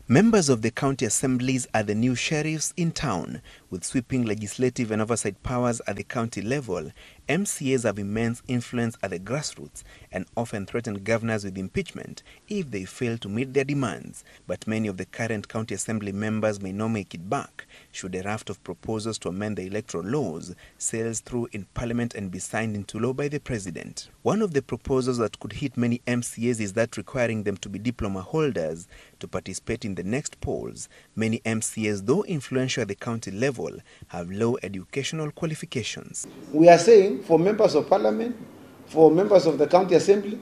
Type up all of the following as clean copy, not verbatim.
Members of the county assemblies are the new sheriffs in town. With sweeping legislative and oversight powers at the county level, MCAs have immense influence at the grassroots and often threaten governors with impeachment if they fail to meet their demands. But many of the current county assembly members may not make it back should a raft of proposals to amend the electoral laws sails through in parliament and be signed into law by the president. One of the proposals that could hit many MCAs is that requiring them to be diploma holders to participate in the next polls. Many MCAs, though influential at the county level, have low educational qualifications. We are saying for members of parliament, for members of the county assembly,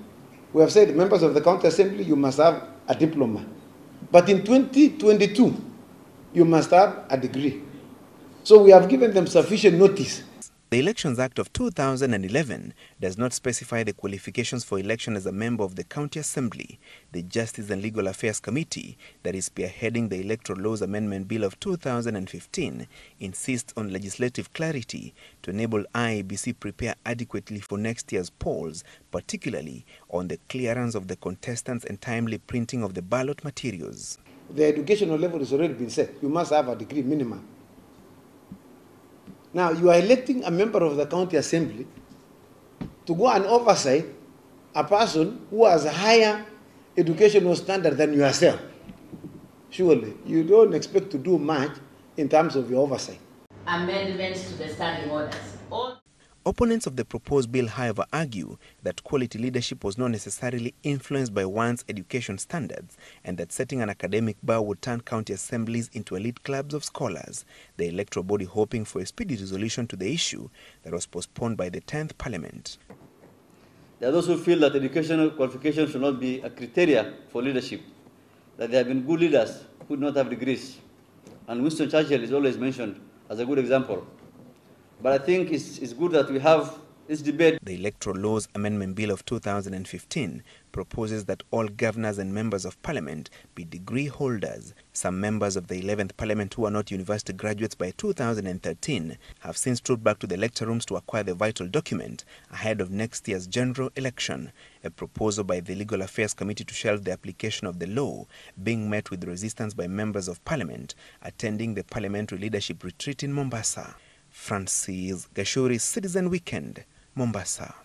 we have said members of the county assembly, you must have a diploma. But in 2022, you must have a degree. So we have given them sufficient notice. The Elections Act of 2011 does not specify the qualifications for election as a member of the County Assembly. The Justice and Legal Affairs Committee, that is spearheading the Electoral Laws Amendment Bill of 2015, insists on legislative clarity to enable IEBC prepare adequately for next year's polls, particularly on the clearance of the contestants and timely printing of the ballot materials. The educational level has already been set. You must have a degree minimum. Now, you are electing a member of the county assembly to go and oversight a person who has a higher educational standard than yourself. Surely, you don't expect to do much in terms of your oversight. Amendments to the standing orders. Opponents of the proposed bill, however, argue that quality leadership was not necessarily influenced by one's education standards and that setting an academic bar would turn county assemblies into elite clubs of scholars, the electoral body hoping for a speedy resolution to the issue that was postponed by the 10th Parliament. There are those who feel that educational qualifications should not be a criteria for leadership, that there have been good leaders who do not have degrees. And Winston Churchill is always mentioned as a good example. But I think it's good that we have this debate. The Electoral Laws Amendment Bill of 2015 proposes that all governors and members of parliament be degree holders. Some members of the 11th Parliament who are not university graduates by 2013 have since trooped back to the lecture rooms to acquire the vital document ahead of next year's general election. A proposal by the Legal Affairs Committee to shelve the application of the law being met with resistance by members of parliament attending the parliamentary leadership retreat in Mombasa. Francis Gashuri, Citizen Weekend, Mombasa.